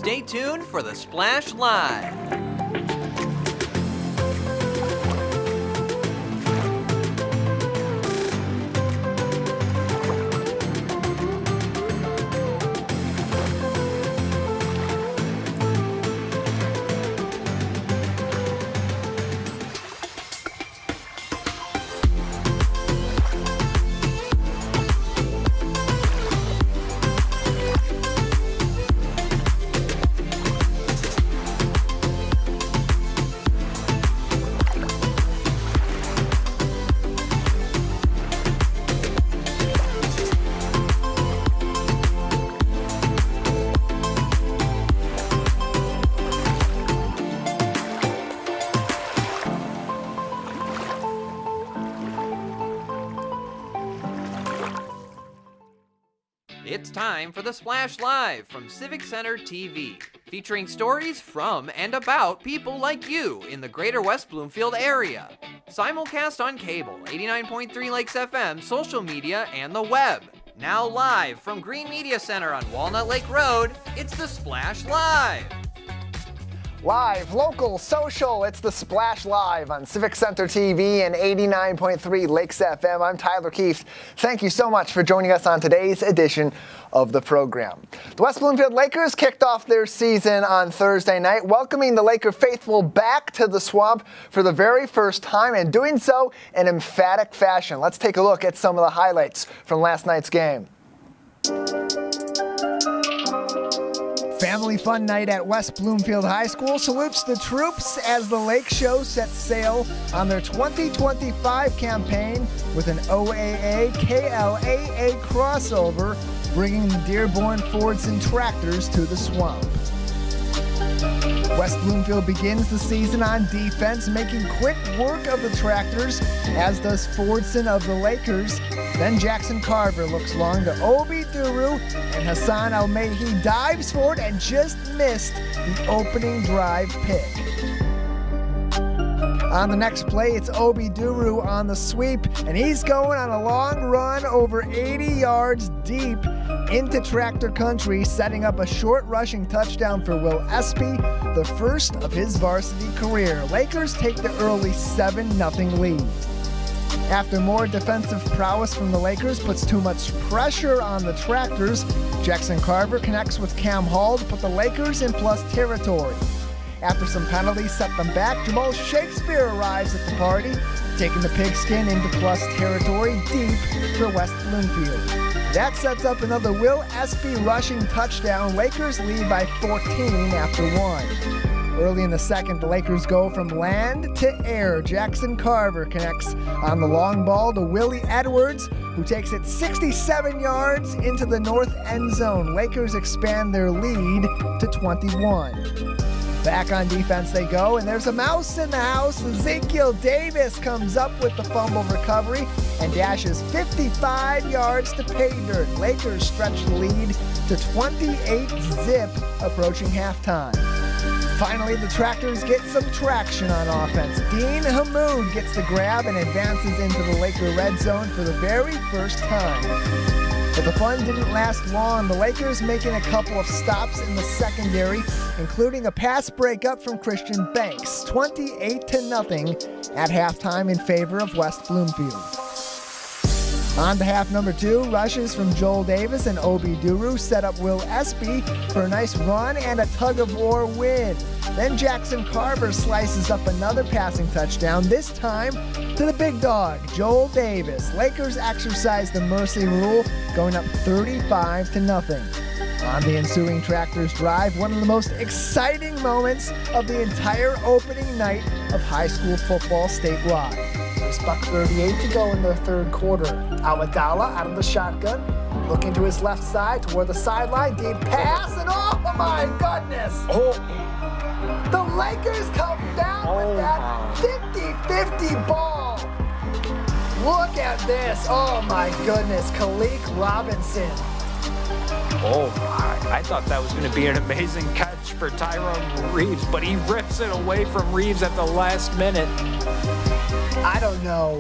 Stay tuned for the Splash Live. It's time for the Splash Live from Civic Center TV, featuring stories from and about people like you in the Greater West Bloomfield area. Simulcast on cable, 89.3 Lakes FM, social media, and the web. Now live from Green Media Center on Walnut Lake Road, it's the Splash Live. Live, local, social, it's the Splash Live on Civic Center TV and 89.3 Lakes FM. I'm Tyler Keefe. Thank you so much for joining us on today's edition of the program. The West Bloomfield Lakers kicked off their season on Thursday night, welcoming the Laker faithful back to the Swamp for the very first time and doing so in emphatic fashion. Let's take a look at some of the highlights from last night's game. Family fun night at West Bloomfield High School salutes the troops as the Lake Show sets sail on their 2025 campaign with an OAA-KLAA crossover, bringing the Dearborn Fordson tractors to the Swamp. West Bloomfield begins the season on defense, making quick work of the tractors, as does Fordson of the Lakers. Then Jackson Carver looks long to Obi Duru, and Hassan Almehi dives for it and just missed the opening drive pick. On the next play, it's Obi Duru on the sweep, and he's going on a long run over 80 yards deep into tractor country, setting up a short rushing touchdown for Will Espy, the first of his varsity career. Lakers take the early 7-0 lead. After more defensive prowess from the Lakers puts too much pressure on the tractors, Jackson Carver connects with Cam Hall to put the Lakers in plus territory. After some penalties set them back, Jamal Shakespeare arrives at the party, taking the pigskin into plus territory deep for West Bloomfield. That sets up another Will Espy rushing touchdown. Lakers lead by 14 after one. Early in the second, the Lakers go from land to air. Jackson Carver connects on the long ball to Willie Edwards, who takes it 67 yards into the north end zone. Lakers expand their lead to 21. Back on defense they go, and there's a mouse in the house. Ezekiel Davis comes up with the fumble recovery and dashes 55 yards to pay dirt. Lakers stretch the lead to 28-zip approaching halftime. Finally, the Tractors get some traction on offense. Dean Hamoud gets the grab and advances into the Laker red zone for the very first time. But the fun didn't last long, the Lakers making a couple of stops in the secondary, including a pass breakup from Christian Banks, 28-0 at halftime in favor of West Bloomfield. On to half number two, rushes from Joel Davis and Obi Duru set up Will Espy for a nice run and a tug-of-war win. Then Jackson Carver slices up another passing touchdown, this time to the big dog, Joel Davis. Lakers exercise the mercy rule, going up 35-0. On the ensuing Tractors drive, one of the most exciting moments of the entire opening night of high school football statewide. There's $1:38 to go in the third quarter. Awadala out of the shotgun, looking to his left side toward the sideline, deep pass, and oh my goodness! The Lakers come down with that 50-50 ball. Look at this, oh my goodness, Khalik Robinson. Oh my, I thought that was going to be an amazing catch for Tyrone Reeves, but he rips it away from Reeves at the last minute. I don't know.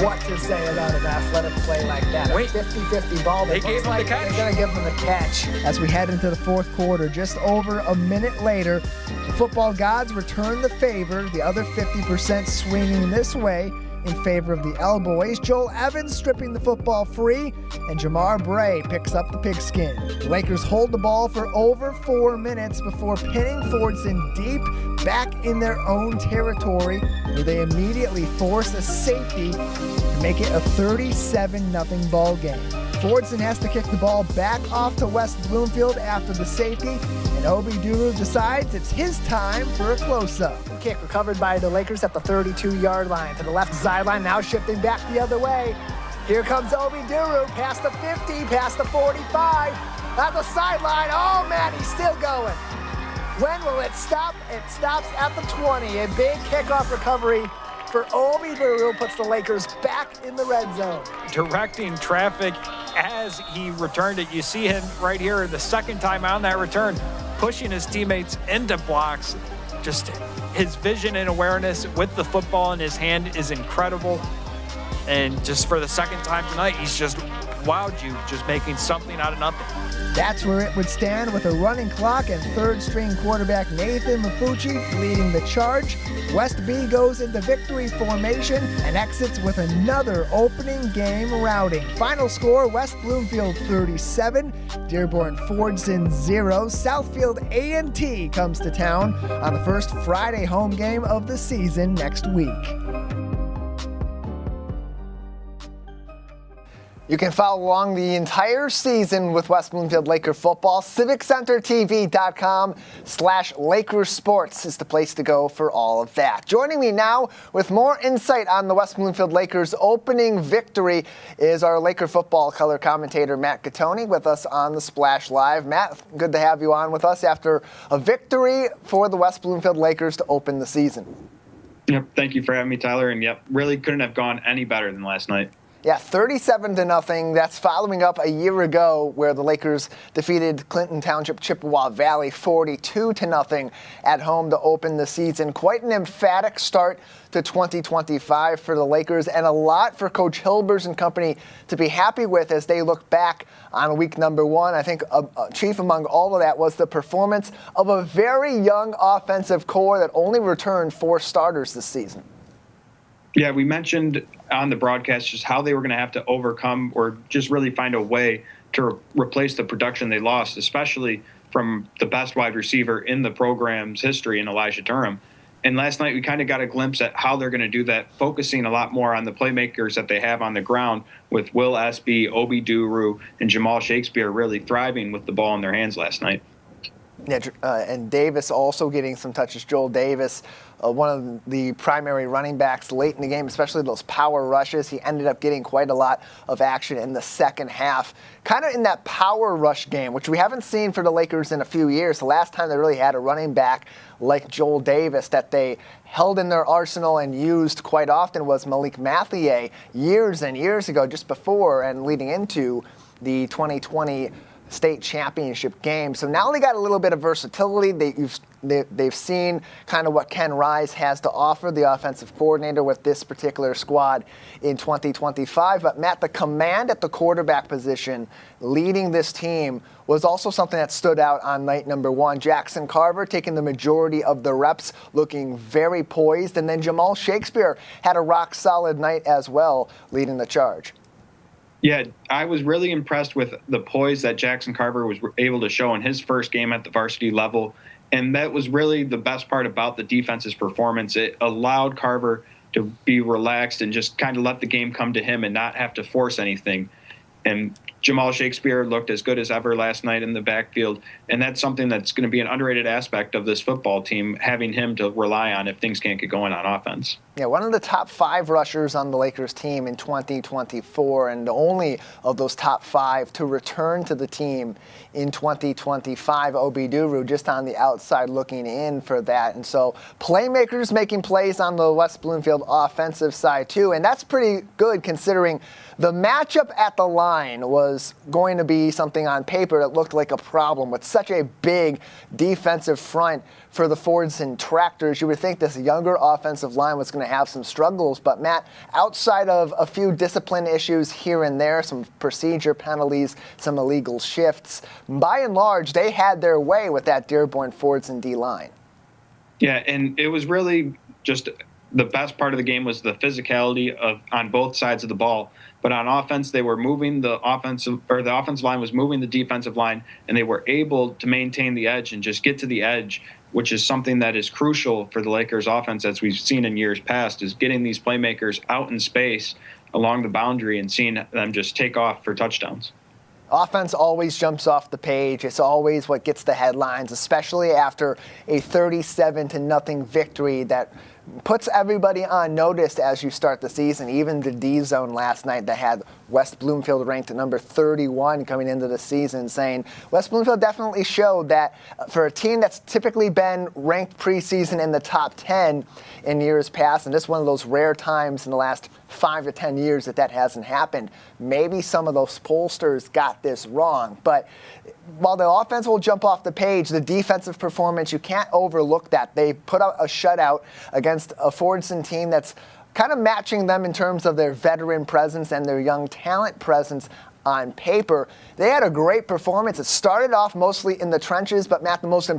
what to say about an athletic play like that. Wait. A 50-50 ball. They gave him the catch. They're going to give him the catch. As we head into the fourth quarter, just over a minute later, the football gods return the favor, the other 50% swinging this way in favor of the L-Boys. Joel Evans stripping the football free, and Jamar Bray picks up the pigskin. The Lakers hold the ball for over 4 minutes before pinning Fordson deep back in their own territory, where they immediately force a safety to make it a 37-0 ball game. Fordson has to kick the ball back off to West Bloomfield after the safety, and Obi Duru decides it's his time for a close-up. Kick recovered by the Lakers at the 32-yard line to the left sideline, now shifting back the other way. Here comes Obi Duru, past the 50, past the 45, at the sideline. Oh man, he's still going. When will it stop? It stops at the 20. A big kickoff recovery for Obi Duru puts the Lakers back in the red zone. Directing traffic as he returned it. You see him right here the second time on that return, pushing his teammates into blocks. Just his vision and awareness with the football in his hand is incredible. And just for the second time tonight, he's just wowed you, just making something out of nothing. That's where it would stand with a running clock and third-string quarterback Nathan Mafucci leading the charge. West B goes into victory formation and exits with another opening game routing. Final score, West Bloomfield 37, Dearborn Fordson 0. Southfield A&T comes to town on the first Friday home game of the season next week. You can follow along the entire season with West Bloomfield Laker football. CivicCenterTV.com/Lakers Sports is the place to go for all of that. Joining me now with more insight on the West Bloomfield Lakers opening victory is our Laker football color commentator, Matt Gattoni, with us on the Splash Live. Matt, good to have you on with us after a victory for the West Bloomfield Lakers to open the season. Yep, thank you for having me, Tyler. And yep, really couldn't have gone any better than last night. Yeah, 37-0. That's following up a year ago where the Lakers defeated Clinton Township Chippewa Valley 42-0 at home to open the season. Quite an emphatic start to 2025 for the Lakers, and a lot for Coach Hilbers and company to be happy with as they look back on week number one. I think chief among all of that was the performance of a very young offensive core that only returned 4 starters this season. Yeah, we mentioned on the broadcast just how they were going to have to overcome or just really find a way to replace the production they lost, especially from the best wide receiver in the program's history in Elijah Durham. And last night we kind of got a glimpse at how they're going to do that, focusing a lot more on the playmakers that they have on the ground with Will Espy, Obi Duru, and Jamal Shakespeare really thriving with the ball in their hands last night. Yeah, and Davis also getting some touches. Joel Davis, one of the primary running backs late in the game, especially those power rushes. He ended up getting quite a lot of action in the second half. Kind of in that power rush game, which we haven't seen for the Lakers in a few years. The last time they really had a running back like Joel Davis that they held in their arsenal and used quite often was Malik Mathieu years and years ago, just before and leading into the 2020 state championship game. So now they got a little bit of versatility. They've seen kind of what Ken Rise has to offer, the offensive coordinator with this particular squad in 2025. But Matt, the command at the quarterback position leading this team was also something that stood out on night number one. Jackson Carver taking the majority of the reps, looking very poised. And then Jamal Shakespeare had a rock-solid night as well, leading the charge. Yeah, I was really impressed with the poise that Jackson Carver was able to show in his first game at the varsity level. And that was really the best part about the defense's performance. It allowed Carver to be relaxed and just kind of let the game come to him and not have to force anything. And Jamal Shakespeare looked as good as ever last night in the backfield. And that's something that's going to be an underrated aspect of this football team, having him to rely on if things can't get going on offense. Yeah, one of the top 5 rushers on the Lakers team in 2024, and the only of those top 5 to return to the team in 2025. Obi Duru just on the outside looking in for that. And so playmakers making plays on the West Bloomfield offensive side too. And that's pretty good considering the matchup at the line was was going to be something on paper that looked like a problem. With such a big defensive front for the Fordson Tractors, you would think this younger offensive line was going to have some struggles. But Matt, outside of a few discipline issues here and there, some procedure penalties, some illegal shifts, by and large, they had their way with that Dearborn Fordson D-line. Yeah, and it was really just the best part of the game was the physicality on both sides of the ball. But on offense, they were moving the offensive line was moving the defensive line, and they were able to maintain the edge and just get to the edge, which is something that is crucial for the Lakers offense, as we've seen in years past, is getting these playmakers out in space along the boundary and seeing them just take off for touchdowns. Offense always jumps off the page. It's always what gets the headlines, especially after a 37-0 victory that puts everybody on notice as you start the season. Even the D-Zone last night that had West Bloomfield ranked at number 31 coming into the season, saying West Bloomfield definitely showed that for a team that's typically been ranked preseason in the top 10 in years past, and this is one of those rare times in the last 5 to 10 years that hasn't happened. Maybe some of those pollsters got this wrong, but while the offense will jump off the page, the defensive performance, you can't overlook that. They put out a shutout against a Fordson team that's kind of matching them in terms of their veteran presence and their young talent presence on paper. They had a great performance. It started off mostly in the trenches, but Matt, the most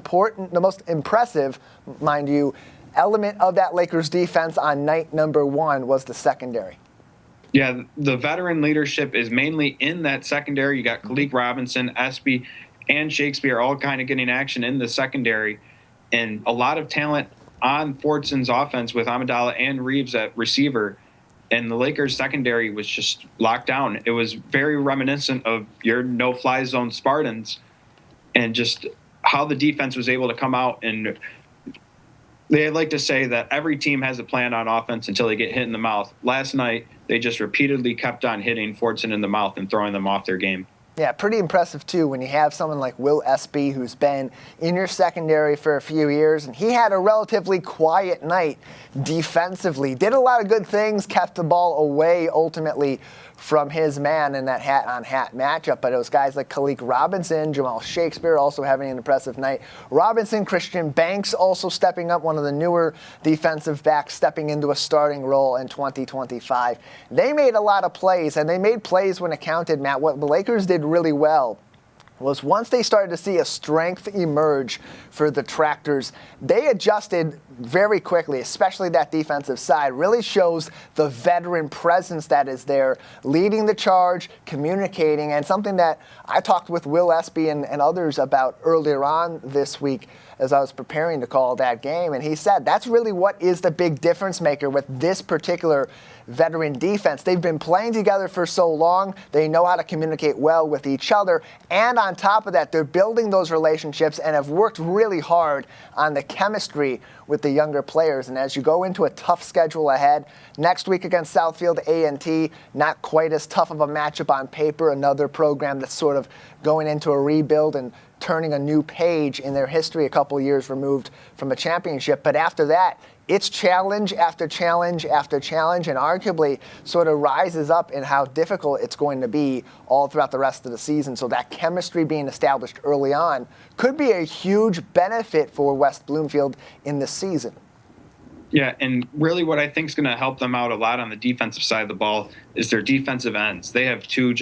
impressive, mind you, element of that Lakers defense on night number 1 was the secondary. Yeah, the veteran leadership is mainly in that secondary. You got Kalik Robinson, Espy, and Shakespeare all kind of getting action in the secondary, and a lot of talent on Fordson's offense with Amidala and Reeves at receiver, and the Lakers secondary was just locked down. It was very reminiscent of your no-fly zone Spartans, and just how the defense was able to come out. And they like to say that every team has a plan on offense until they get hit in the mouth. Last night, they just repeatedly kept on hitting Fordson in the mouth and throwing them off their game. Yeah, pretty impressive, too, when you have someone like Will Espy, who's been in your secondary for a few years, and he had a relatively quiet night defensively. Did a lot of good things, kept the ball away ultimately from his man in that hat-on-hat matchup. But it was guys like Kalik Robinson, Jamal Shakespeare also having an impressive night. Robinson, Christian Banks also stepping up, one of the newer defensive backs stepping into a starting role in 2025. They made a lot of plays, and they made plays when it counted, Matt. What the Lakers did really well was once they started to see a strength emerge for the Tractors, they adjusted very quickly, especially that defensive side. Really shows the veteran presence that is there, leading the charge, communicating, and something that I talked with Will Espy and others about earlier on this week as I was preparing to call that game. And he said that's really what is the big difference maker with this particular veteran defense. They've been playing together for so long. They know how to communicate well with each other. And on top of that, they're building those relationships and have worked really hard on the chemistry with the younger players. And as you go into a tough schedule ahead, next week against Southfield A&T, not quite as tough of a matchup on paper, another program that's sort of going into a rebuild and turning a new page in their history a couple years removed from a championship. But after that, it's challenge after challenge after challenge, and arguably sort of rises up in how difficult it's going to be all throughout the rest of the season. So that chemistry being established early on could be a huge benefit for West Bloomfield in this season. Yeah, and really what I think is going to help them out a lot on the defensive side of the ball is their defensive ends. They have two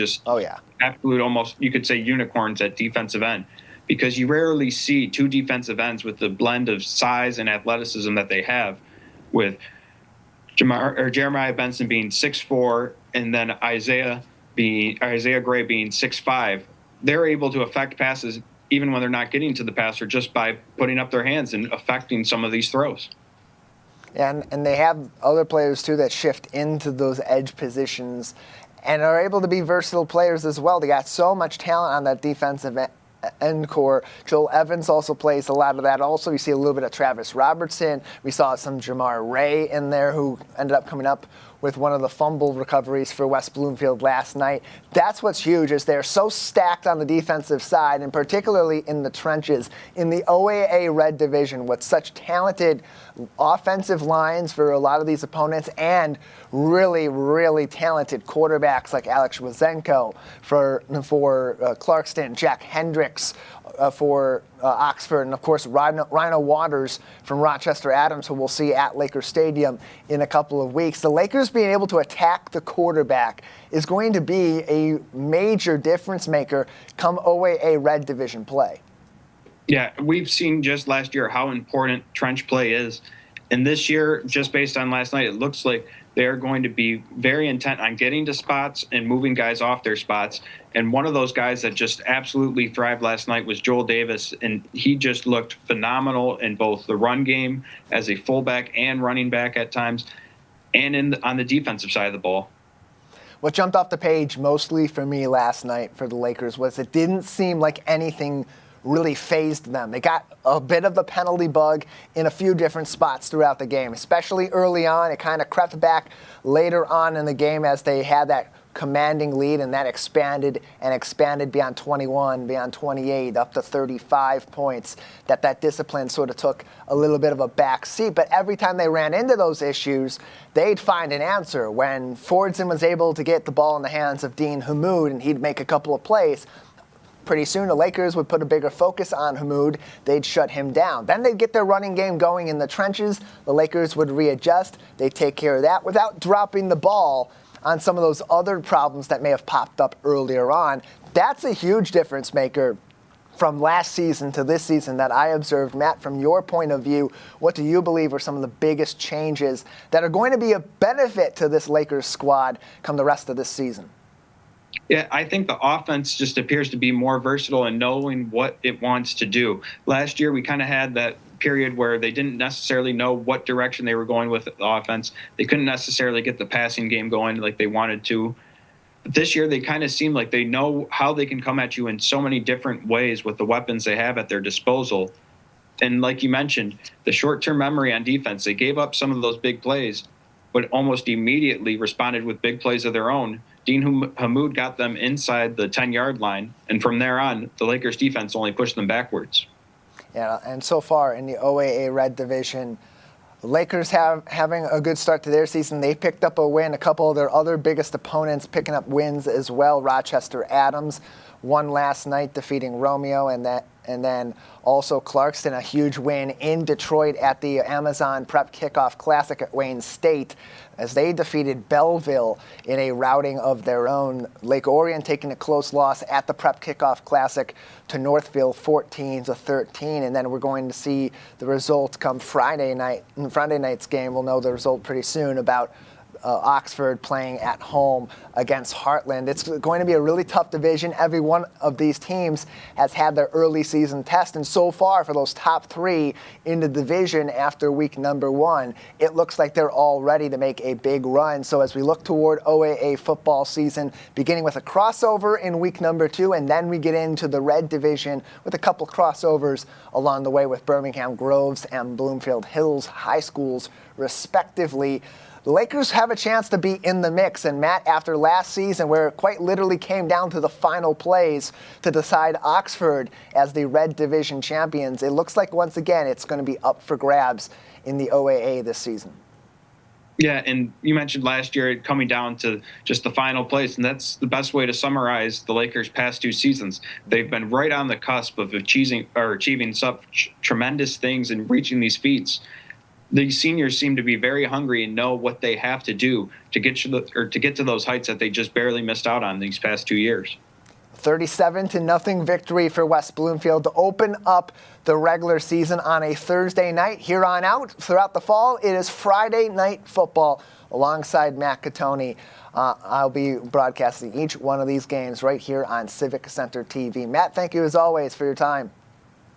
absolute, almost, you could say, unicorns at defensive end, because you rarely see two defensive ends with the blend of size and athleticism that they have, with Jeremiah Benson being 6'4", and then Isaiah Gray being 6'5". They're able to affect passes even when they're not getting to the passer just by putting up their hands and affecting some of these throws. And they have other players, too, that shift into those edge positions and are able to be versatile players as well. They got so much talent on that defensive end core. Joel Evans also plays a lot of that. Also, you see a little bit of Travis Robertson. We saw some Jamar Ray in there who ended up coming up with one of the fumble recoveries for West Bloomfield last night. That's what's huge, is they're so stacked on the defensive side, and particularly in the trenches in the OAA Red Division with such talented offensive lines for a lot of these opponents and really, really talented quarterbacks like Alex Wazenko for Clarkston, Jack Hendricks for Oxford, and of course Rhino Waters from Rochester Adams, who we'll see at Lakers Stadium in a couple of weeks. The Lakers being able to attack the quarterback is going to be a major difference maker come OAA Red Division play. Yeah, we've seen just last year how important trench play is. And this year, just based on last night, it looks like they're going to be very intent on getting to spots and moving guys off their spots. And one of those guys that just absolutely thrived last night was Joel Davis, and he just looked phenomenal in both the run game as a fullback and running back at times, and on the defensive side of the ball. What jumped off the page mostly for me last night for the Lakers was it didn't seem like anything really phased them. They got a bit of the penalty bug in a few different spots throughout the game, especially early on. It kind of crept back later on in the game as they had that commanding lead, and that expanded beyond 21, beyond 28, up to 35 points. That discipline sort of took a little bit of a back seat. But every time they ran into those issues, they'd find an answer. When Fordson was able to get the ball in the hands of Dean Hamoud and he'd make a couple of plays, pretty soon the Lakers would put a bigger focus on Hamoud. They'd shut him down. Then they'd get their running game going in the trenches. The Lakers would readjust. They'd take care of that without dropping the ball on some of those other problems that may have popped up earlier on. That's a huge difference maker from last season to this season that I observed. Matt, from your point of view, what do you believe are some of the biggest changes that are going to be a benefit to this Lakers squad come the rest of this season? Yeah, I think the offense just appears to be more versatile in knowing what it wants to do. Last year, we kind of had that period where they didn't necessarily know what direction they were going with the offense. They couldn't necessarily get the passing game going like they wanted to. But this year, they kind of seem like they know how they can come at you in so many different ways with the weapons they have at their disposal. And like you mentioned, the short-term memory on defense, they gave up some of those big plays, but almost immediately responded with big plays of their own. Dean Hamoud got them inside the 10-yard line, and from there on, the Lakers defense only pushed them backwards. Yeah, and so far in the OAA Red Division, the Lakers having a good start to their season. They picked up a win. A couple of their other biggest opponents picking up wins as well. Rochester Adams won last night, defeating Romeo, and then also Clarkston, a huge win in Detroit at the Amazon Prep Kickoff Classic at Wayne State, as they defeated Belleville in a routing of their own. Lake Orion taking a close loss at the Prep Kickoff Classic to Northville 14-13, and then we're going to see the result come Friday night. In Friday night's game, we'll know the result pretty soon about Oxford playing at home against Heartland. It's going to be a really tough division. Every one of these teams has had their early season test, and so far for those top three in the division after week number 1, it looks like they're all ready to make a big run. So as we look toward OAA football season, beginning with a crossover in week number 2, and then we get into the Red Division with a couple crossovers along the way with Birmingham Groves and Bloomfield Hills High Schools, respectively. The Lakers have a chance to be in the mix, and Matt, after last season where it quite literally came down to the final plays to decide Oxford as the Red Division champions, it looks like once again it's going to be up for grabs in the OAA this season. Yeah, and you mentioned last year it coming down to just the final place, and that's the best way to summarize the Lakers' past 2 seasons. They've been right on the cusp of achieving such tremendous things and reaching these feats. The seniors seem to be very hungry and know what they have to do to get to those heights that they just barely missed out on these past 2 years. 37-0 victory for West Bloomfield to open up the regular season on a Thursday night. Here on out, throughout the fall, it is Friday night football alongside Matt Catoni. I'll be broadcasting each one of these games right here on Civic Center TV. Matt, thank you as always for your time.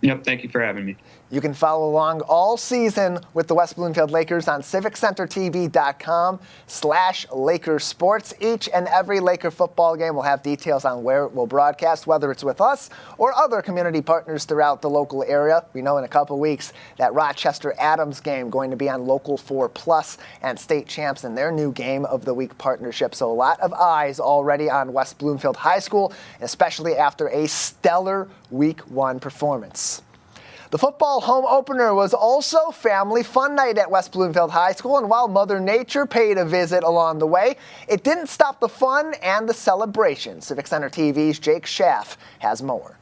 Yep, thank you for having me. You can follow along all season with the West Bloomfield Lakers on civiccentertv.com/LakersSports. Each and every Laker football game will have details on where it will broadcast, whether it's with us or other community partners throughout the local area. We know in a couple weeks that Rochester-Adams game going to be on Local 4 Plus and State Champs in their new Game of the Week partnership. So a lot of eyes already on West Bloomfield High School, especially after a stellar Week 1 performance. The football home opener was also family fun night at West Bloomfield High School, and while Mother Nature paid a visit along the way, it didn't stop the fun and the celebration. Civic Center TV's Jake Schaff has more.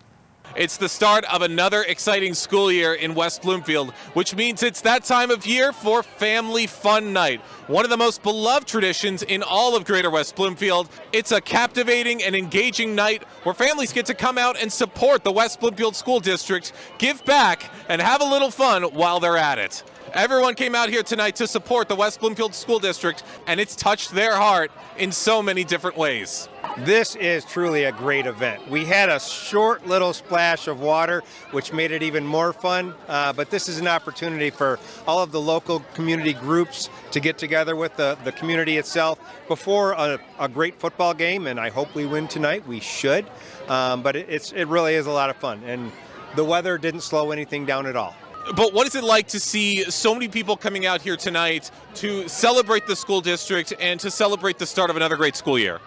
It's the start of another exciting school year in West Bloomfield, which means it's that time of year for Family Fun Night, one of the most beloved traditions in all of Greater West Bloomfield. It's a captivating and engaging night where families get to come out and support the West Bloomfield School District, give back, and have a little fun while they're at it. Everyone came out here tonight to support the West Bloomfield School District, and it's touched their heart in so many different ways. This is truly a great event. We had a short little splash of water, which made it even more fun, but this is an opportunity for all of the local community groups to get together with the community itself before a great football game, and I hope we win tonight. We should, but it really is a lot of fun, and the weather didn't slow anything down at all. But what is it like to see so many people coming out here tonight to celebrate the school district and to celebrate the start of another great school year?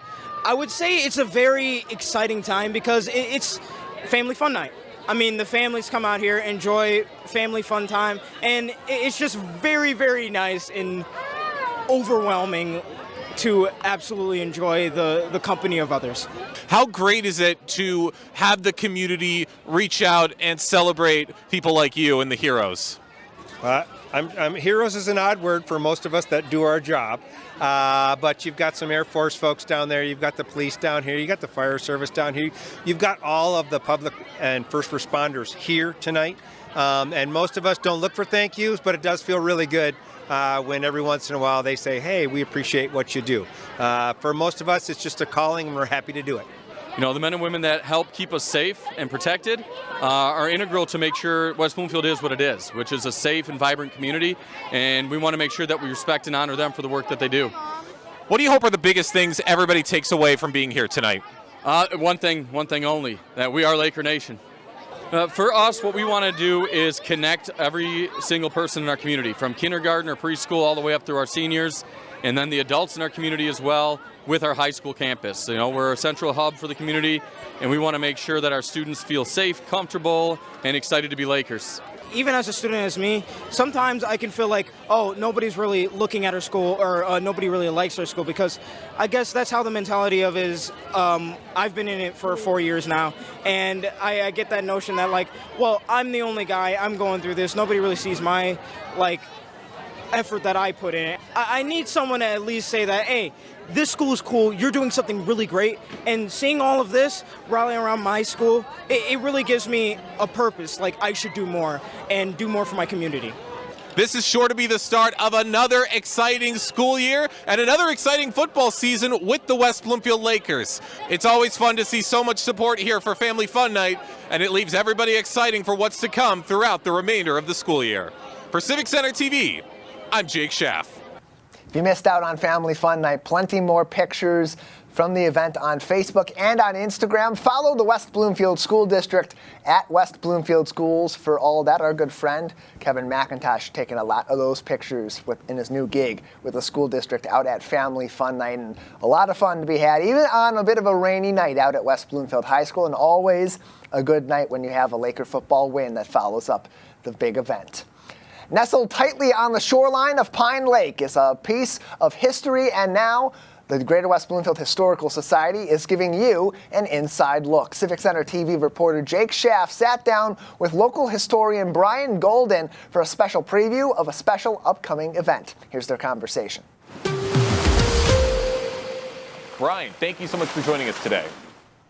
I would say it's a very exciting time because it's family fun night. I mean, the families come out here, enjoy family fun time, and it's just very, very nice and overwhelming to absolutely enjoy the company of others. How great is it to have the community reach out and celebrate people like you and the heroes? Heroes is an odd word for most of us that do our job, but you've got some Air Force folks down there, you've got the police down here, you got the fire service down here, you've got all of the public and first responders here tonight, and most of us don't look for thank yous, but it does feel really good when every once in a while they say, hey, we appreciate what you do. For most of us, it's just a calling, and we're happy to do it. You know, the men and women that help keep us safe and protected are integral to make sure West Bloomfield is what it is, which is a safe and vibrant community, and we want to make sure that we respect and honor them for the work that they do. What do you hope are the biggest things everybody takes away from being here tonight? One thing only, that we are Laker Nation. For us, what we want to do is connect every single person in our community, from kindergarten or preschool all the way up through our seniors, and then the adults in our community as well with our high school campus. You know, we're a central hub for the community, and we want to make sure that our students feel safe, comfortable, and excited to be Lakers. Even as a student as me, sometimes I can feel like, oh, nobody's really looking at our school, or nobody really likes our school, because I guess that's how the mentality of is. I've been in it for 4 years now, and I get that notion that, like, well, I'm the only guy, I'm going through this, nobody really sees my, like, effort that I put in it. I need someone to at least say that, hey, this school is cool, you're doing something really great, and seeing all of this rally around my school, it really gives me a purpose, like I should do more and do more for my community. This is sure to be the start of another exciting school year and another exciting football season with the West Bloomfield Lakers. It's always fun to see so much support here for Family Fun Night, and it leaves everybody exciting for what's to come throughout the remainder of the school year. For Civic Center TV, I'm Jake Schaff. If you missed out on Family Fun Night, plenty more pictures from the event on Facebook and on Instagram. Follow the West Bloomfield School District at West Bloomfield Schools for all that. Our good friend Kevin McIntosh taking a lot of those pictures in his new gig with the school district out at Family Fun Night, and a lot of fun to be had, even on a bit of a rainy night out at West Bloomfield High School, and always a good night when you have a Laker football win that follows up the big event. Nestled tightly on the shoreline of Pine Lake is a piece of history, and now the Greater West Bloomfield Historical Society is giving you an inside look. Civic Center TV reporter Jake Schaff sat down with local historian Brian Golden for a special preview of a special upcoming event. Here's their conversation. Brian, thank you so much for joining us today.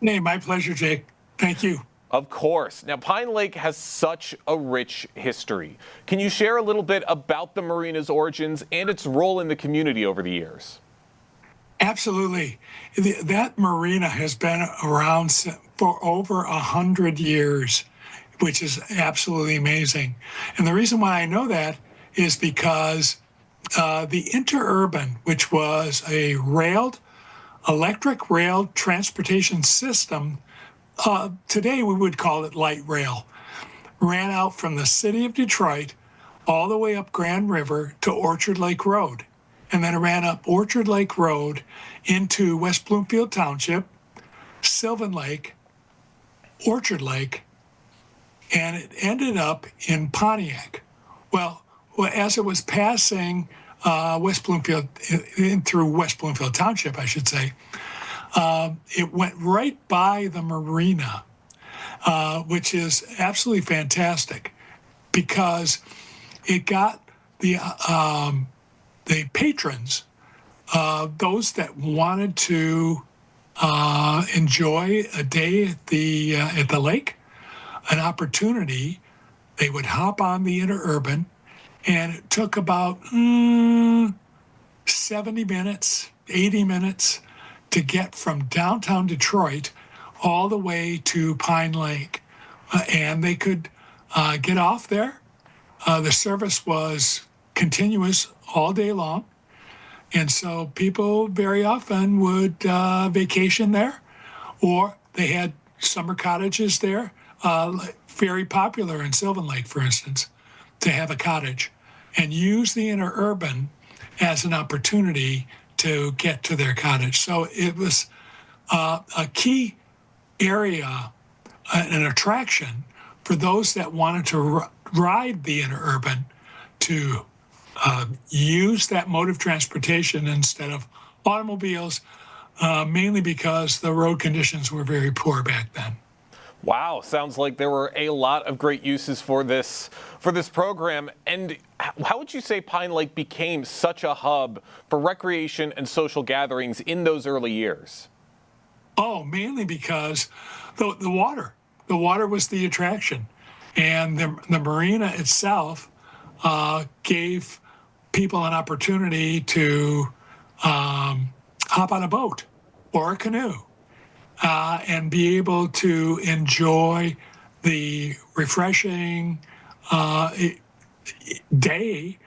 Hey, my pleasure, Jake. Thank you. Of course. Now, Pine Lake has such a rich history. Can you share a little bit about the marina's origins and its role in the community over the years? Absolutely. That marina has been around for over 100 years. which is absolutely amazing. And the reason why I know that is because the interurban, which was a electric rail transportation system, today we would call it light rail, ran out from the city of Detroit all the way up Grand River to Orchard Lake Road. And then it ran up Orchard Lake Road into West Bloomfield Township, Sylvan Lake, Orchard Lake, and it ended up in Pontiac. Well, as it was passing West Bloomfield, in through West Bloomfield Township, I should say, it went right by the marina, which is absolutely fantastic because it got the patrons, those that wanted to enjoy a day at the lake, an opportunity. They would hop on the interurban, and it took about 70 minutes, 80 minutes to get from downtown Detroit all the way to Pine Lake. And they could get off there. The service was continuous all day long. And so people very often would vacation there, or they had summer cottages there, very popular in Sylvan Lake, for instance, to have a cottage and use the interurban as an opportunity to get to their cottage. So it was a key area, an attraction for those that wanted to ride the interurban to use that mode of transportation instead of automobiles, mainly because the road conditions were very poor back then. Wow, sounds like there were a lot of great uses for this program. And how would you say Pine Lake became such a hub for recreation and social gatherings in those early years? Oh, mainly because the water. The water was the attraction. And the marina itself gave people an opportunity to hop on a boat or a canoe and be able to enjoy the refreshing day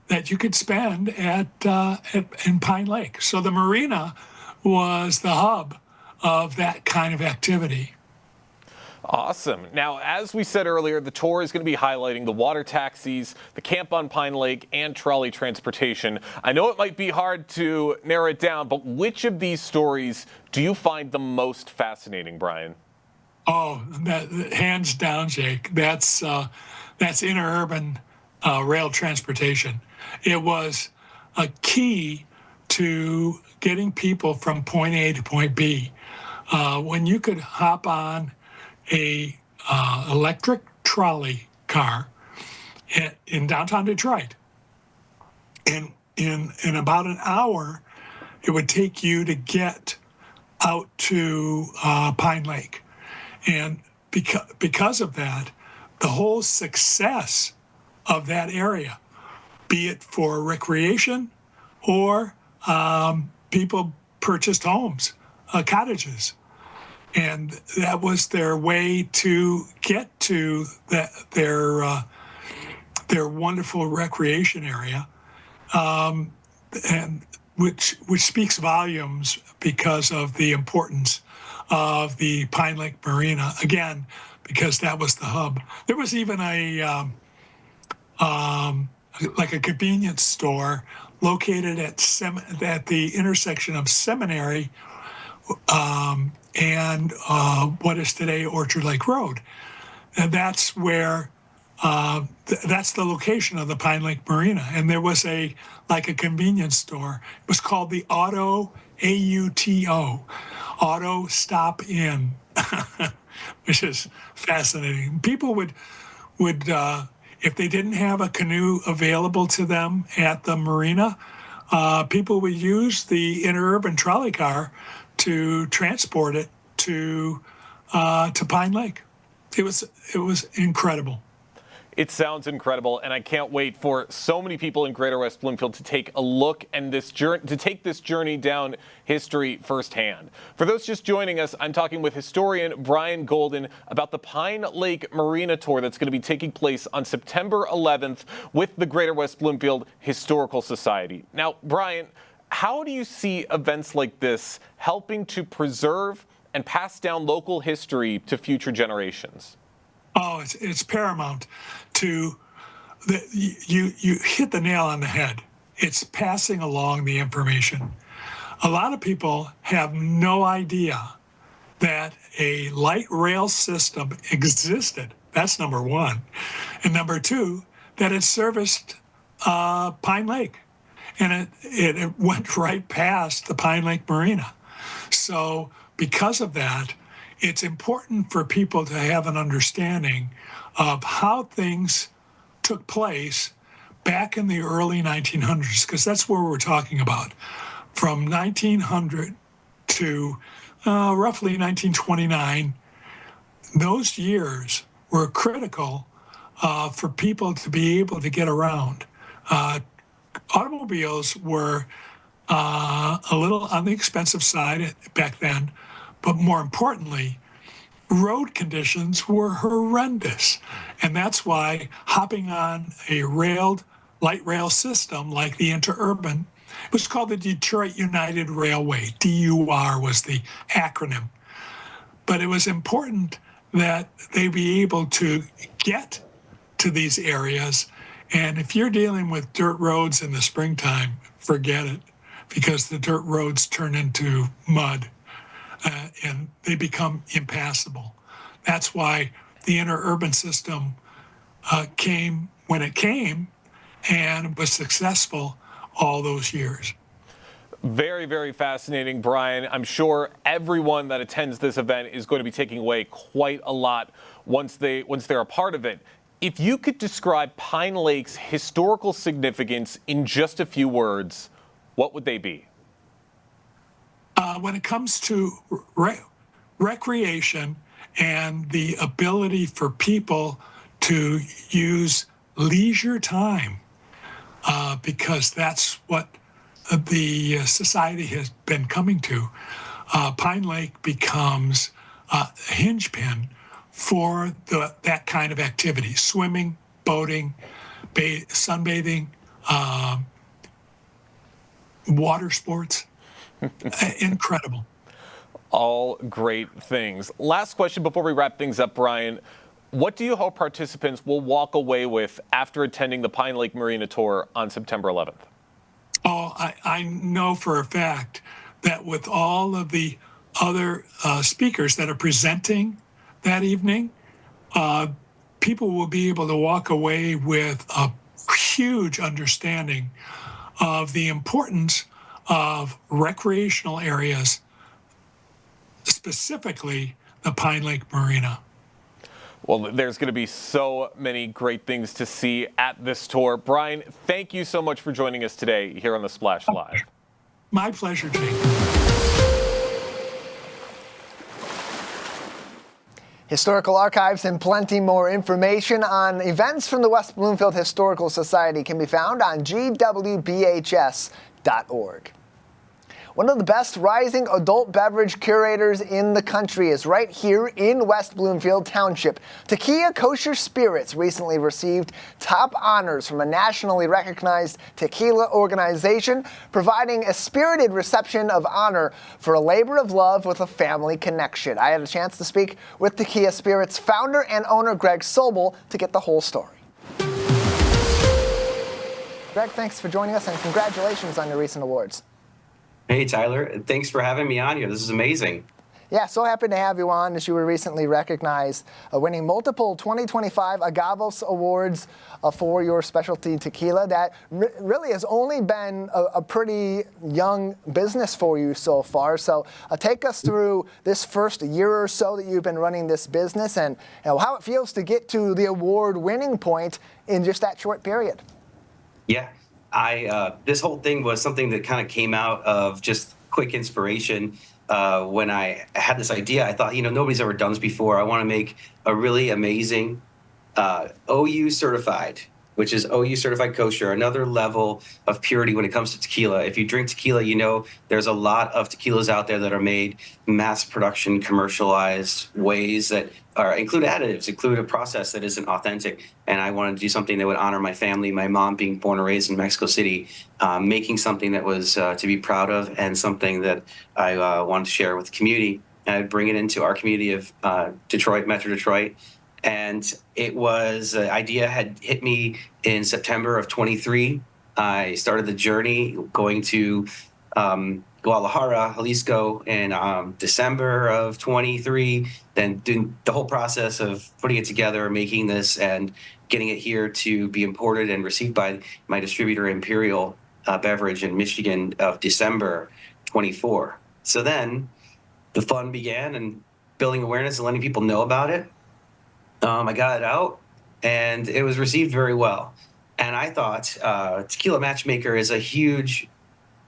that you could spend in Pine Lake. So the marina was the hub of that kind of activity. Awesome. Now, as we said earlier, the tour is going to be highlighting the water taxis, the camp on Pine Lake, and trolley transportation. I know it might be hard to narrow it down, but which of these stories do you find the most fascinating, Brian? Oh, hands down, Jake. That's interurban rail transportation. It was a key to getting people from point A to point B. When you could hop on a electric trolley car in downtown Detroit, and in about an hour, it would take you to get out to Pine Lake. And because of that, the whole success of that area, be it for recreation or people purchased homes, cottages. And that was their way to get to their wonderful recreation area, and which speaks volumes because of the importance of the Pine Lake Marina. Again, because that was the hub. There was even a convenience store located at the intersection of Seminary and what is today Orchard Lake Road. And that's where, that's the location of the Pine Lake Marina. And there was a convenience store. It was called the Auto, AUTO, Auto Stop In, which is fascinating. People would if they didn't have a canoe available to them at the marina, people would use the interurban trolley car to transport it to Pine Lake. It was incredible. It sounds incredible, and I can't wait for so many people in Greater West Bloomfield to take a look and take this journey down history firsthand. For those just joining us, I'm talking with historian Brian Golden about the Pine Lake Marina Tour that's going to be taking place on September 11th with the Greater West Bloomfield Historical Society. Now, Brian, how do you see events like this helping to preserve and pass down local history to future generations? Oh, it's paramount to you hit the nail on the head. It's passing along the information. A lot of people have no idea that a light rail system existed. That's number one. And number two, that it serviced Pine Lake. And it went right past the Pine Lake Marina. So because of that, it's important for people to have an understanding of how things took place back in the early 1900s, because that's where we're talking about. From 1900 to roughly 1929, those years were critical for people to be able to get around. Automobiles were a little on the expensive side back then, but more importantly, road conditions were horrendous. And that's why hopping on a light rail system like the Interurban, it was called the Detroit United Railway. DUR was the acronym. But it was important that they be able to get to these areas. And if you're dealing with dirt roads in the springtime, forget it, because the dirt roads turn into mud and they become impassable. That's why the interurban system came when it came and was successful all those years. Very, very fascinating, Brian. I'm sure everyone that attends this event is going to be taking away quite a lot once they're a part of it. If you could describe Pine Lake's historical significance in just a few words, what would they be? When it comes to recreation and the ability for people to use leisure time, because that's what the society has been coming to, Pine Lake becomes a hinge pin for that kind of activity: swimming, boating, sunbathing, water sports. Incredible. All great things. Last question before we wrap things up, Brian. What do you hope participants will walk away with after attending the Pine Lake Marina Tour on September 11th? Oh, I know for a fact that with all of the other speakers that are presenting that evening, people will be able to walk away with a huge understanding of the importance of recreational areas, specifically the Pine Lake Marina. Well, there's going to be so many great things to see at this tour. Brian, thank you so much for joining us today here on the Splash Live. My pleasure, Jake. Historical archives and plenty more information on events from the West Bloomfield Historical Society can be found on gwbhs.org. One of the best rising adult beverage curators in the country is right here in West Bloomfield Township. Tequila Kosher Spirits recently received top honors from a nationally recognized tequila organization, providing a spirited reception of honor for a labor of love with a family connection. I had a chance to speak with Tequila Spirits founder and owner Greg Sobel to get the whole story. Greg, thanks for joining us and congratulations on your recent awards. Hey, Tyler. Thanks for having me on here. This is amazing. Yeah, so happy to have you on, as you were recently recognized, winning multiple 2025 Agavos Awards for your specialty tequila. That really has only been a pretty young business for you so far. So take us through this first year or so that you've been running this business and how it feels to get to the award-winning point in just that short period. Yeah. This whole thing was something that kind of came out of just quick inspiration. When I had this idea, I thought, nobody's ever done this before. I want to make a really amazing OU certified, which is OU certified kosher, another level of purity when it comes to tequila. If you drink tequila, you know there's a lot of tequilas out there that are made mass production, commercialized ways that include additives, include a process that isn't authentic. And I wanted to do something that would honor my family, my mom being born and raised in Mexico City, making something that was to be proud of and something that I wanted to share with the community. And I'd bring it into our community of Detroit, Metro Detroit. And it was, the idea had hit me in September of 23. I started the journey going to Guadalajara, Jalisco in December of 23, then doing the whole process of putting it together, making this, and getting it here to be imported and received by my distributor, Imperial Beverage in Michigan, of December 24. So then the fun began, and building awareness and letting people know about it. I got it out, and it was received very well. And I thought Tequila Matchmaker is a huge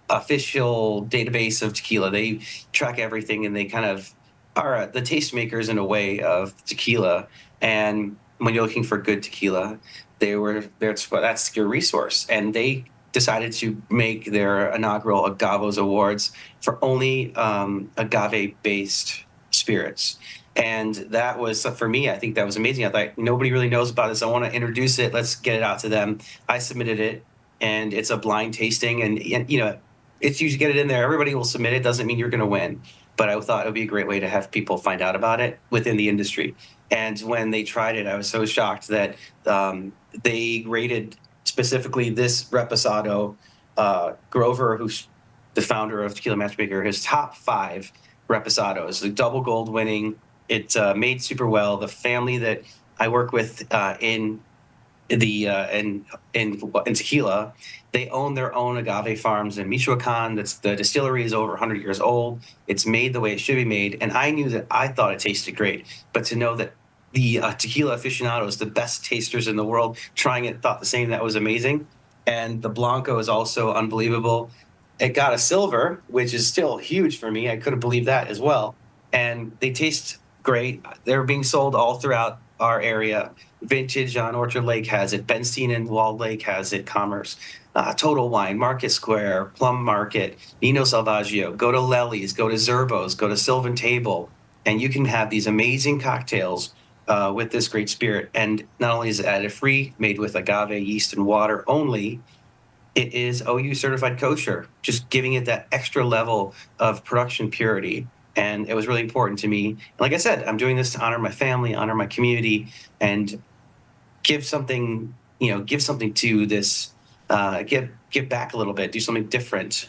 official database of tequila. They track everything, and they kind of are the tastemakers in a way of tequila. And when you're looking for good tequila, that's your resource. And they decided to make their inaugural Agavos Awards for only agave-based spirits. And that was, for me, I think that was amazing. I thought, nobody really knows about this. I want to introduce it. Let's get it out to them. I submitted it, and it's a blind tasting. And you know, it's usually get it in there. Everybody will submit it. Doesn't mean you're going to win. But I thought it would be a great way to have people find out about it within the industry. And when they tried it, I was so shocked that they rated specifically this Reposado, Grover, who's the founder of Tequila Matchmaker, his top 5 Reposados, the double gold winning. It made super well. The family that I work with in tequila, they own their own agave farms in Michoacan. The distillery is over 100 years old. It's made the way it should be made, and I thought it tasted great. But to know that the tequila aficionados, the best tasters in the world, trying it, thought the same, that was amazing. And the Blanco is also unbelievable. It got a silver, which is still huge for me. I couldn't believe that as well. And they taste great. They're being sold all throughout our area. Vintage on Orchard Lake has it. Bernstein and Walled Lake has it. Commerce, Total Wine, Market Square, Plum Market, Nino Salvaggio. Go to Lely's, go to Zerbo's, go to Sylvan Table, and you can have these amazing cocktails with this great spirit. And not only is it additive-free, made with agave, yeast, and water only, it is OU certified kosher, just giving it that extra level of production purity. And it was really important to me. And like I said, I'm doing this to honor my family, honor my community, and give something to this, give back a little bit, do something different.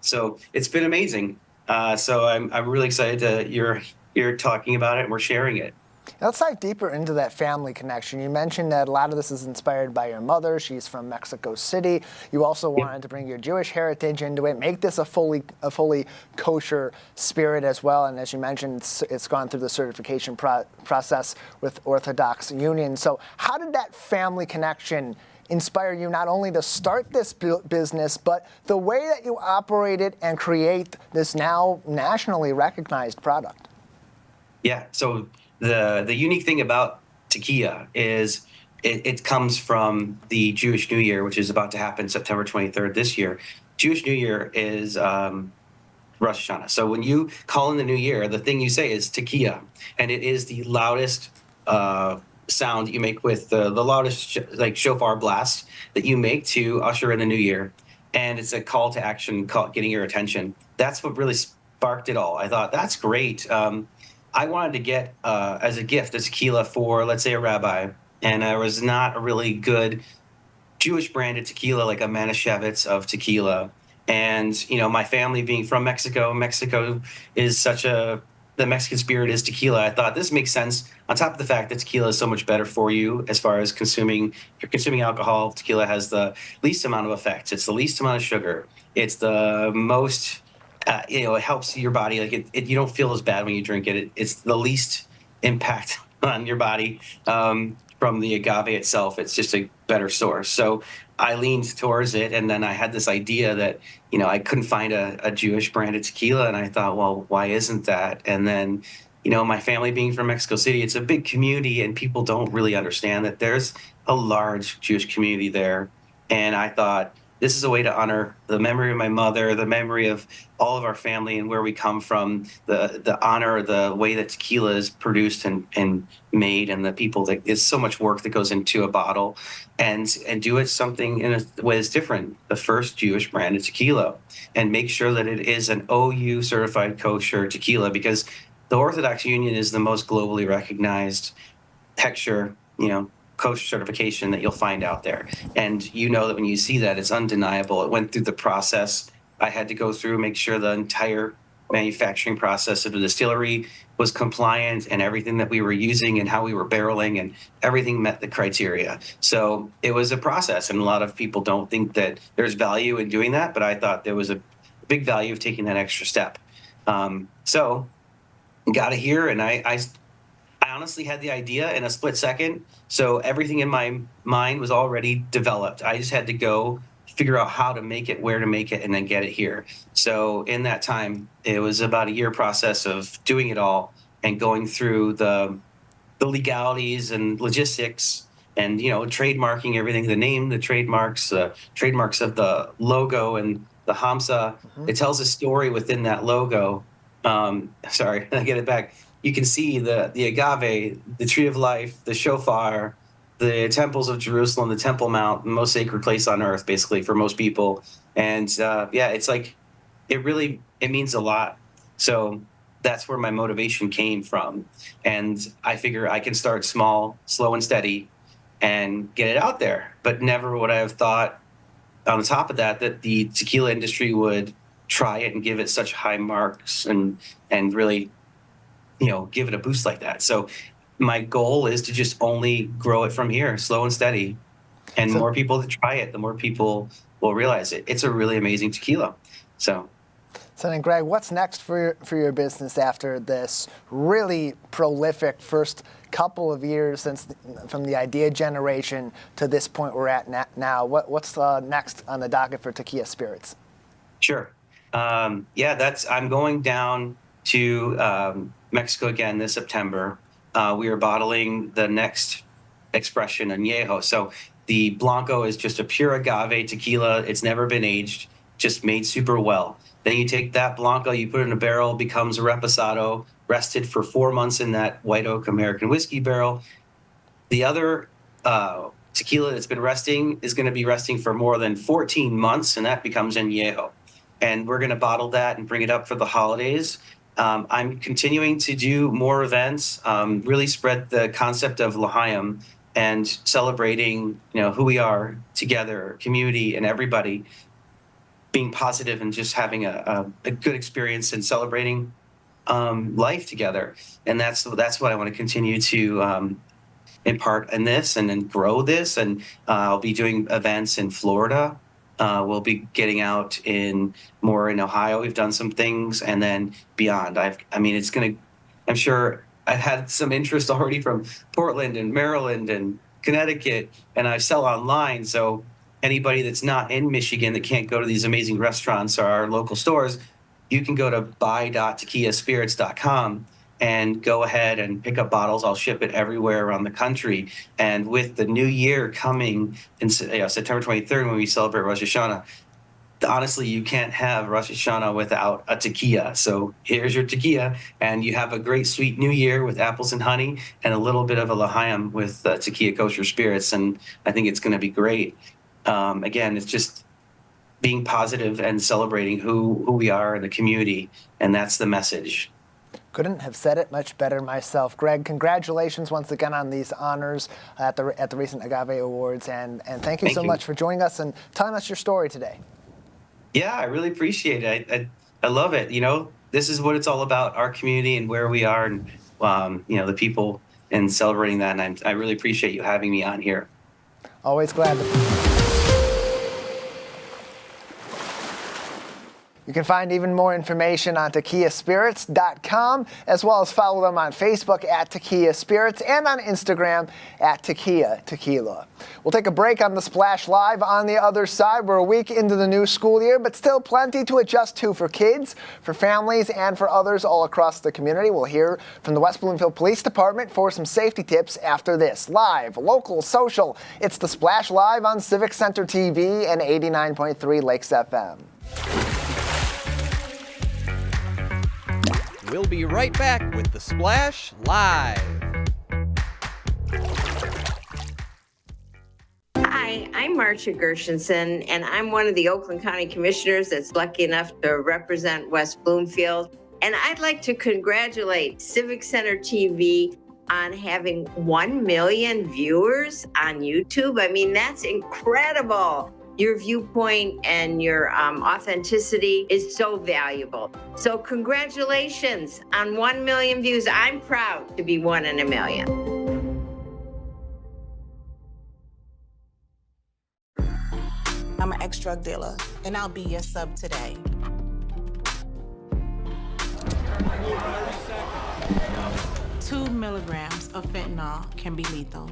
So it's been amazing. So I'm really excited that you're talking about it and we're sharing it. Let's dive deeper into that family connection. You mentioned that a lot of this is inspired by your mother. She's from Mexico City. You also wanted to bring your Jewish heritage into it, make this a fully kosher spirit as well. And as you mentioned, it's gone through the certification process with Orthodox Union. So how did that family connection inspire you not only to start this business, but the way that you operate it and create this now nationally recognized product? Yeah, so the unique thing about tequila is it comes from the Jewish New Year, which is about to happen September 23rd this year. Jewish New Year is Rosh Hashanah. So when you call in the new year, the thing you say is tequila, and it is the loudest sound that you make with the loudest shofar blast that you make to usher in the new year. And it's a call to action, getting your attention. That's what really sparked it all. I thought, that's great. I wanted to get, as a gift, a tequila for, let's say, a rabbi, and there was not a really good Jewish branded tequila, like a Manischewitz of tequila. And, you know, my family being from Mexico is the Mexican spirit is tequila. I thought this makes sense, on top of the fact that tequila is so much better for you as far as consuming. If you're consuming alcohol, tequila has the least amount of effects. It's the least amount of sugar. It's the most... it helps your body. Like you don't feel as bad when you drink it. It's the least impact on your body from the agave itself. It's just a better source. So I leaned towards it, and then I had this idea that I couldn't find a Jewish branded tequila, and I thought, well, why isn't that? And then my family being from Mexico City, it's a big community, and people don't really understand that there's a large Jewish community there. And I thought, this is a way to honor the memory of my mother, the memory of all of our family and where we come from, the honor, the way that tequila is produced and made, and the people that it's so much work that goes into a bottle, and do it something in a way that's different. The first Jewish branded tequila, and make sure that it is an OU certified kosher tequila, because the Orthodox Union is the most globally recognized texture, kosher certification that you'll find out there. And that when you see that, it's undeniable. It went through the process I had to go through, make sure the entire manufacturing process of the distillery was compliant, and everything that we were using and how we were barreling and everything met the criteria. So it was a process, and a lot of people don't think that there's value in doing that, but I thought there was a big value of taking that extra step. So got it here, and I honestly had the idea in a split second. So everything in my mind was already developed. I just had to go figure out how to make it, where to make it, and then get it here. So in that time, it was about a year process of doing it all and going through the legalities and logistics and, trademarking everything, the name, the trademarks of the logo and the Hamsa. It tells a story within that logo. Sorry, I get it back. You can see the agave, the tree of life, the shofar, the temples of Jerusalem, the Temple Mount, the most sacred place on earth, basically, for most people. And it's like, it means a lot. So that's where my motivation came from. And I figure I can start small, slow and steady, and get it out there. But never would I have thought, on the top of that the tequila industry would try it and give it such high marks and really, give it a boost like that. So my goal is to just only grow it from here, slow and steady. And the more people that try it, the more people will realize it. It's a really amazing tequila. So then, Greg, what's next for your business after this really prolific first couple of years from the idea generation to this point we're at now? What's next on the docket for Tequila Spirits? Sure. I'm going down to Mexico again this September. We are bottling the next expression, Añejo. So the Blanco is just a pure agave tequila. It's never been aged, just made super well. Then you take that Blanco, you put it in a barrel, becomes a reposado, rested for 4 months in that white oak American whiskey barrel. The other tequila that's been resting is going to be resting for more than 14 months, and that becomes Añejo. And we're going to bottle that and bring it up for the holidays. I'm continuing to do more events, really spread the concept of L'Chaim and celebrating, who we are together, community, and everybody being positive and just having a good experience and celebrating life together. And that's what I want to continue to impart in this and then grow this. And I'll be doing events in Florida. We'll be getting out more in Ohio. We've done some things, and then beyond. I'm sure I've had some interest already from Portland and Maryland and Connecticut, and I sell online. So anybody that's not in Michigan that can't go to these amazing restaurants or our local stores, you can go to buy.tequilaspirits.com and go ahead and pick up bottles. I'll ship it everywhere around the country. And with the new year coming in September 23rd, when we celebrate Rosh Hashanah, honestly, you can't have Rosh Hashanah without a tequila. So here's your tequila, and you have a great sweet new year with apples and honey and a little bit of a L'Chaim with tequila kosher spirits. And I think it's going to be great. Again, it's just being positive and celebrating who we are in the community. And that's the message. Couldn't have said it much better myself. Greg, congratulations once again on these honors at the recent Agave Awards, and thank you so much for joining us and telling us your story today. Yeah, I really appreciate it. I love it. This is what it's all about, our community and where we are, and the people, and celebrating that. And I really appreciate you having me on here. Always glad to. You can find even more information on tequilaspirits.com, as well as follow them on Facebook at Tequila Spirits and on Instagram at Tequila Tequila. We'll take a break on the Splash Live. On the other side, we're a week into the new school year, but still plenty to adjust to for kids, for families, and for others all across the community. We'll hear from the West Bloomfield Police Department for some safety tips after this. Live, local, social, it's the Splash Live on Civic Center TV and 89.3 Lakes FM. We'll be right back with the Splash Live. Hi, I'm Marcia Gershenson, and I'm one of the Oakland County Commissioners that's lucky enough to represent West Bloomfield. And I'd like to congratulate Civic Center TV on having 1 million viewers on YouTube. I mean, that's incredible. Your viewpoint and your authenticity is so valuable. So congratulations on 1 million views. I'm proud to be one in a million. I'm an ex-drug dealer, and I'll be your sub today. Two milligrams of fentanyl can be lethal.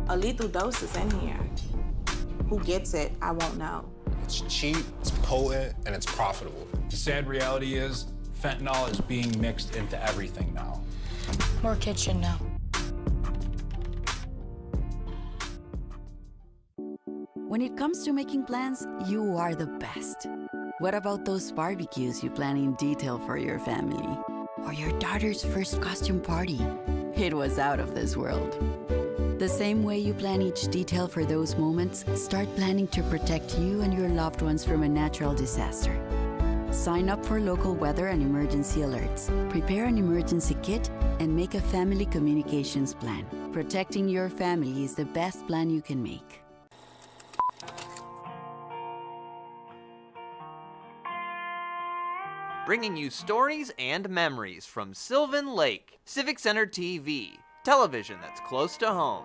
A lethal dose is in here. Who gets it, I won't know. It's cheap, it's potent, and it's profitable. The sad reality is fentanyl is being mixed into everything now. More kids should know. When it comes to making plans, you are the best. What about those barbecues you plan in detail for your family? Or your daughter's first costume party? It was out of this world. The same way you plan each detail for those moments, start planning to protect you and your loved ones from a natural disaster. Sign up for local weather and emergency alerts. Prepare an emergency kit and make a family communications plan. Protecting your family is the best plan you can make. Bringing you stories and memories from Sylvan Lake. Civic Center TV. Television that's close to home.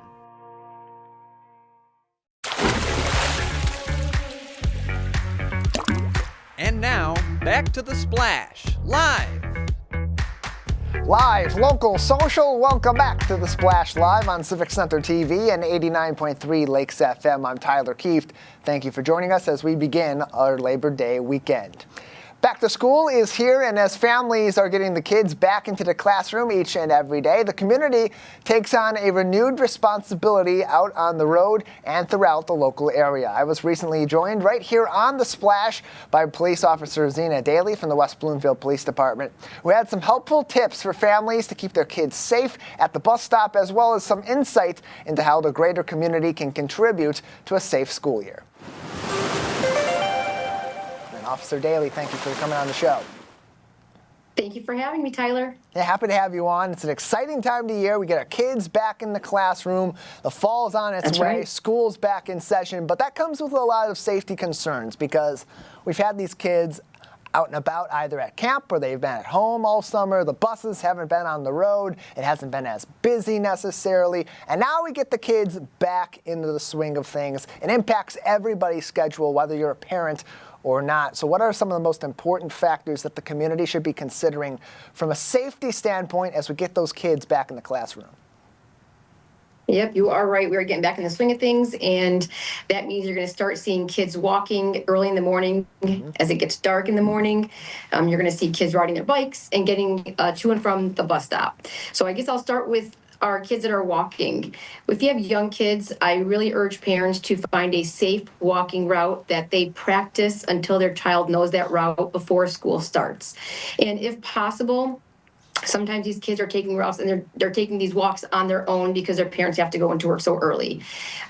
And now, back to the Splash, live. Live, local, social, welcome back to the Splash Live on Civic Center TV and 89.3 Lakes FM. I'm Tyler Kieft. Thank you for joining us as we begin our Labor Day weekend. Back to school is here, and as families are getting the kids back into the classroom each and every day, the community takes on a renewed responsibility out on the road and throughout the local area. I was recently joined right here on the Splash by Police Officer Zena Daly from the West Bloomfield Police Department, who had some helpful tips for families to keep their kids safe at the bus stop, as well as some insight into how the greater community can contribute to a safe school year. Officer Daly, thank you for coming on the show. Thank you for having me, Tyler. Yeah, happy to have you on. It's an exciting time of the year. We get our kids back in the classroom. The fall's on its way. Right. School's back in session. But that comes with a lot of safety concerns because we've had these kids out and about either at camp or they've been at home all summer. The buses haven't been on the road. It hasn't been as busy necessarily. And now we get the kids back into the swing of things. It impacts everybody's schedule, whether you're a parent or not. So what are some of the most important factors that the community should be considering from a safety standpoint as we get those kids back in the classroom? Yep, you are right. We're getting back in the swing of things, and that means you're going to start seeing kids walking early in the morning. As it gets dark in the morning, you're going to see kids riding their bikes and getting to and from the bus stop. So I guess I'll start with our kids that are walking. If you have young kids, I really urge parents to find a safe walking route that they practice until their child knows that route before school starts. And if possible, sometimes these kids are taking routes and they're taking these walks on their own because their parents have to go into work so early,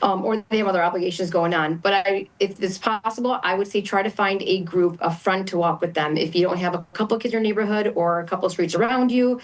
or they have other obligations going on. But if it's possible, I would say try to find a group, a friend to walk with them. If you don't have a couple of kids in your neighborhood or a couple of streets around you,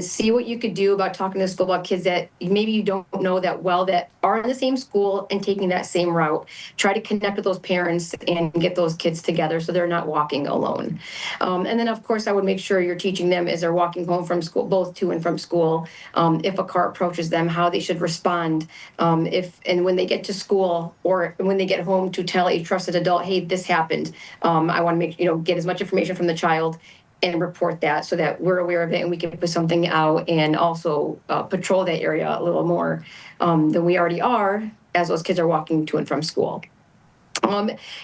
see what you could do about talking to school about kids that maybe you don't know that well that are in the same school and taking that same route. Try to connect with those parents and get those kids together so they're not walking alone. And then, of course, I would make sure you're teaching them as they're walking walking home from school, both to and from school, if a car approaches them, how they should respond, and when they get to school or when they get home, to tell a trusted adult, hey, this happened. I want to get as much information from the child and report that so that we're aware of it and we can put something out and also patrol that area a little more than we already are as those kids are walking to and from school.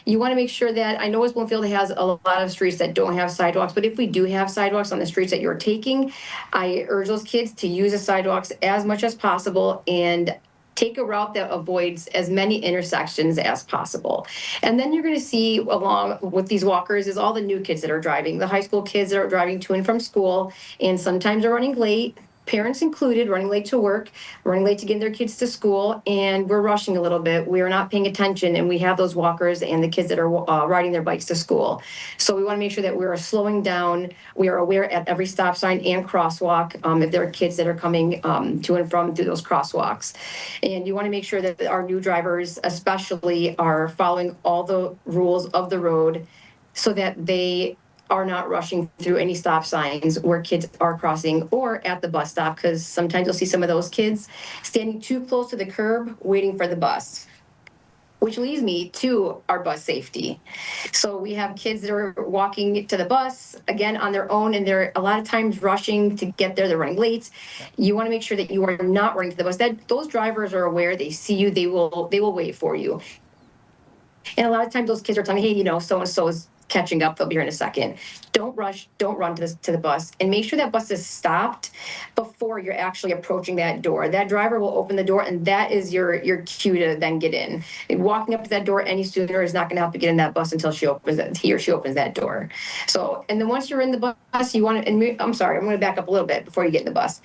You want to make sure that, I know West Bloomfield has a lot of streets that don't have sidewalks, but if we do have sidewalks on the streets that you're taking, I urge those kids to use the sidewalks as much as possible and take a route that avoids as many intersections as possible. And then you're going to see, along with these walkers, is all the new kids that are driving, the high school kids that are driving to and from school, and sometimes are running late. Parents included, running late to work, running late to get their kids to school, and we're rushing a little bit. We are not paying attention, and we have those walkers and the kids that are riding their bikes to school. So we want to make sure that we are slowing down. We are aware at every stop sign and crosswalk if there are kids that are coming to and from through those crosswalks. And you want to make sure that our new drivers especially are following all the rules of the road so that they are not rushing through any stop signs where kids are crossing or at the bus stop, because sometimes you'll see some of those kids standing too close to the curb waiting for the bus, which leads me to our bus safety. So we have kids that are walking to the bus, again, on their own, and they're a lot of times rushing to get there. They're running late. You want to make sure that you are not running to the bus. That those drivers are aware. They see you. They will wait for you. And a lot of times those kids are telling me, hey, so-and-so is catching up, they'll be here in a second. Don't rush, don't run to the bus, and make sure that bus is stopped before you're actually approaching that door. That driver will open the door, and that is your cue to then get in. And walking up to that door any sooner is not going to help you get in that bus until he or she opens that door. So, and then once you're in the bus, you want to, and I'm sorry, I'm going to back up a little bit before you get in the bus.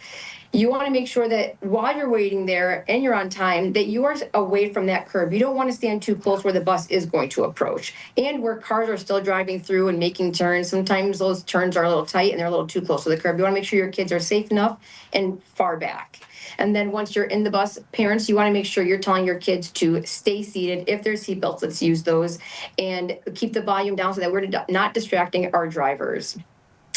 You want to make sure that while you're waiting there and you're on time, that you are away from that curb. You don't want to stand too close where the bus is going to approach and where cars are still driving through and making turns. Sometimes those turns are a little tight and they're a little too close to the curb. You want to make sure your kids are safe enough and far back. And then once you're in the bus, parents, you want to make sure you're telling your kids to stay seated. If there's seatbelts, let's use those, and keep the volume down so that we're not distracting our drivers.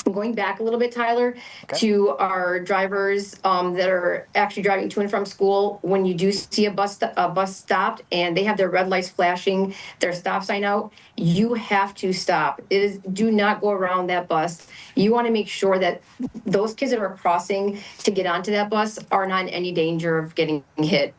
Going back a little bit, Tyler, to our drivers that are actually driving to and from school, when you do see a bus stopped and they have their red lights flashing, their stop sign out, you have to stop. Do not go around that bus. You want to make sure that those kids that are crossing to get onto that bus are not in any danger of getting hit.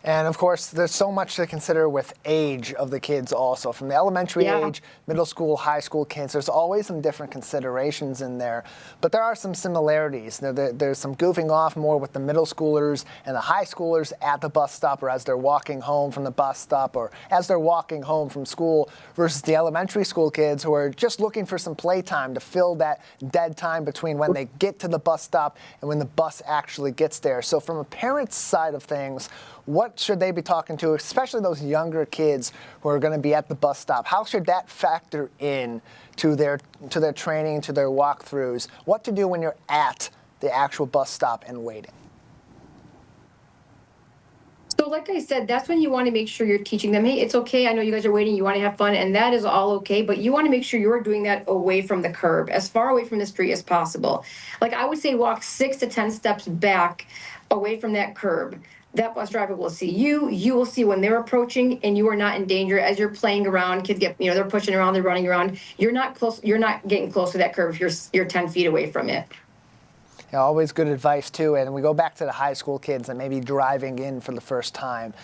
And of course, there's so much to consider with age of the kids also. From the elementary age, middle school, high school kids, there's always some different considerations in there. But there are some similarities. There's some goofing off more with the middle schoolers and the high schoolers at the bus stop or as they're walking home from the bus stop or as they're walking home from school versus the elementary school kids who are just looking for some playtime to fill that dead time between when they get to the bus stop and when the bus actually gets there. So from a parent's side of things, what should they be talking to, especially those younger kids who are going to be at the bus stop? How should that factor in to their training, to their walkthroughs? What to do when you're at the actual bus stop and waiting? So like I said, that's when you want to make sure you're teaching them, hey, it's okay, I know you guys are waiting, you want to have fun, and that is all okay, but you want to make sure you're doing that away from the curb, as far away from the street as possible. Like I would say walk 6 to 10 steps back away from that curb. That bus driver will see you. You will see when they're approaching, and you are not in danger as you're playing around. Kids get, they're pushing around, they're running around. You're not close. You're not getting close to that curve if you're 10 feet away from it. Yeah, always good advice, too. And we go back to the high school kids and maybe driving in for the first time.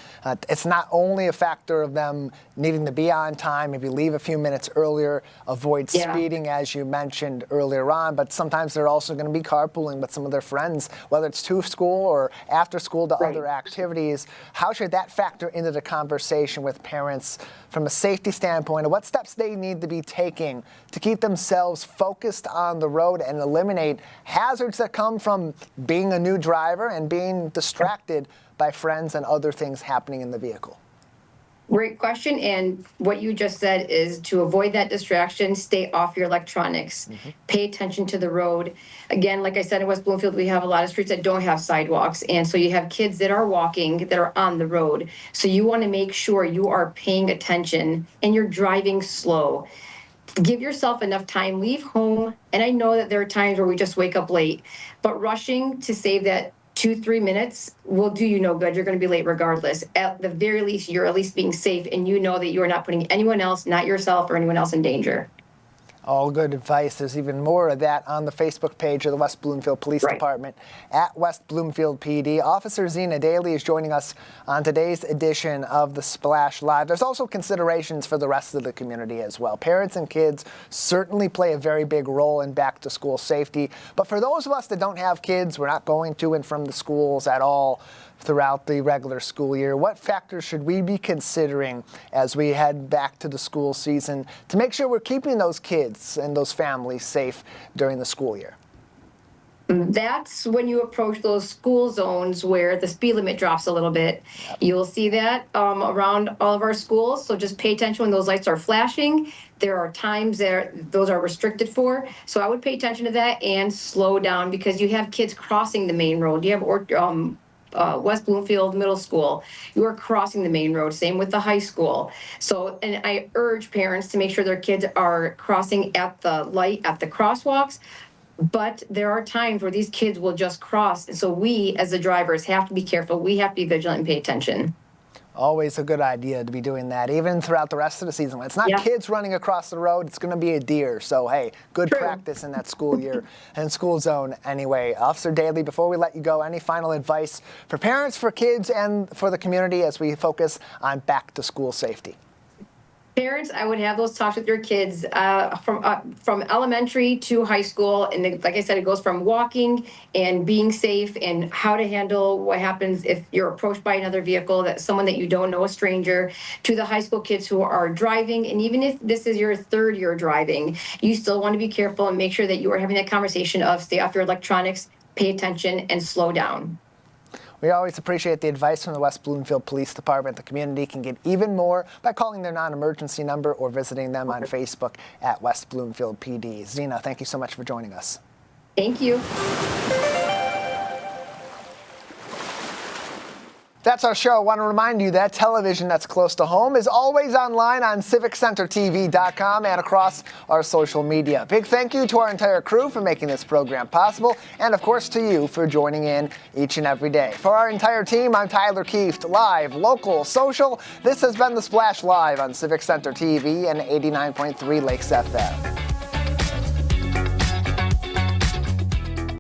It's not only a factor of them needing to be on time, maybe leave a few minutes earlier, avoid speeding, as you mentioned earlier on, but sometimes they're also going to be carpooling with some of their friends, whether it's to school or after school to other activities. How should that factor into the conversation with parents from a safety standpoint, and what steps they need to be taking to keep themselves focused on the road and eliminate hazards that come from being a new driver and being distracted by friends and other things happening in the vehicle? Great question. And what you just said is to avoid that distraction, stay off your electronics, pay attention to the road. Again, like I said, in West Bloomfield, we have a lot of streets that don't have sidewalks. And so you have kids that are walking, that are on the road. So you want to make sure you are paying attention and you're driving slow. Give yourself enough time, leave home. And I know that there are times where we just wake up late, but rushing to save that 2-3 minutes will do you no good. You're going to be late regardless. At the very least, you're at least being safe, and you know that you are not putting anyone else, not yourself or anyone else, in danger. All good advice. There's even more of that on the Facebook page of the West Bloomfield Police Department at West Bloomfield PD. Officer Zena Daly is joining us on today's edition of the Splash Live. There's also considerations for the rest of the community as well. Parents and kids certainly play a very big role in back-to-school safety. But for those of us that don't have kids, we're not going to and from the schools at all throughout the regular school year. What factors should we be considering as we head back to the school season to make sure we're keeping those kids and those families safe during the school year? That's when you approach those school zones where the speed limit drops a little bit. You'll see that around all of our schools. So just pay attention when those lights are flashing. There are times that those are restricted for. So I would pay attention to that and slow down, because you have kids crossing the main road. You have West Bloomfield Middle School, you are crossing the main road. Same with the high school. So, and I urge parents to make sure their kids are crossing at the light, at the crosswalks. But there are times where these kids will just cross. And so we, as the drivers, have to be careful. We have to be vigilant and pay attention. Always a good idea to be doing that, even throughout the rest of the season. When it's not kids running across the road, it's going to be a deer. So, hey, good practice in that school year and school zone anyway. Officer Daly, before we let you go, any final advice for parents, for kids, and for the community as we focus on back-to-school safety? Parents, I would have those talks with your kids from elementary to high school. And like I said, it goes from walking and being safe and how to handle what happens if you're approached by another vehicle, that someone that you don't know, a stranger, to the high school kids who are driving. And even if this is your third year driving, you still want to be careful and make sure that you are having that conversation of stay off your electronics, pay attention, and slow down. We always appreciate the advice from the West Bloomfield Police Department. The community can get even more by calling their non-emergency number or visiting them on Facebook at West Bloomfield PD. Zena, thank you so much for joining us. Thank you. That's our show. I want to remind you that television that's close to home is always online on civiccentertv.com and across our social media. Big thank you to our entire crew for making this program possible, and of course to you for joining in each and every day. For our entire team, I'm Tyler Kieft, live, local, social. This has been The Splash Live on Civic Center TV and 89.3 Lakes FM.